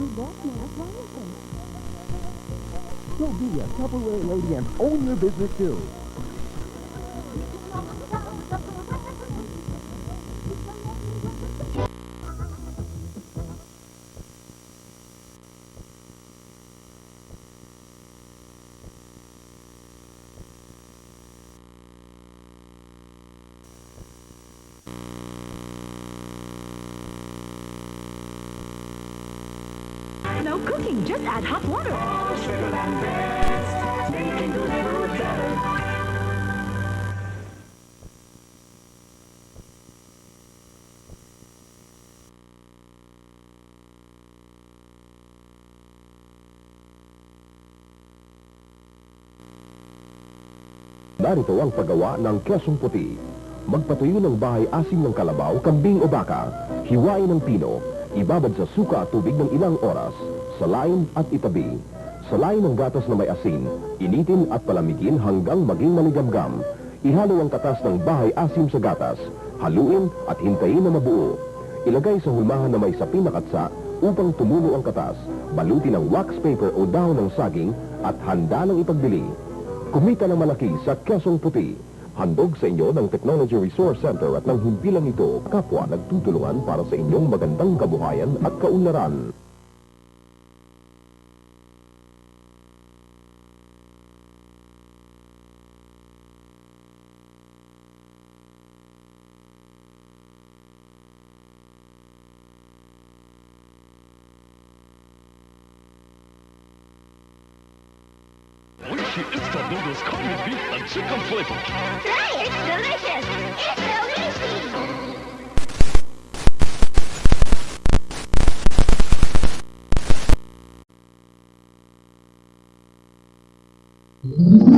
So be a Tupperware lady and own your business too. No cooking, just add hot water. Making good food better. Narito ang paggawa ng kesong puti. Magpatuyo ng bahay asim ng kalabaw, kambing o baka. Hiwain ng pino. Ibabad sa suka at tubig ng ilang oras. Salain at itabi. Salain ng gatas na may asin. Initin at palamigin hanggang maging maligamgam. Ihalo ang katas ng bahay asim sa gatas. Haluin at hintayin na mabuo. Ilagay sa hulmahan na may sapin na katsa upang tumulo ang katas. Balutin ng wax paper o dahon ng saging at handa ng ipagbili. Kumita ng malaki sa Kesong Puti. Handog sa inyo ng Technology Resource Center at ng himpilang ito, kapwa nagtutulungan para sa inyong magandang kabuhayan at kaunlaran. Oishi Instant Noodles come with beef and chicken flavor. Try it, it's delicious. It's delicious.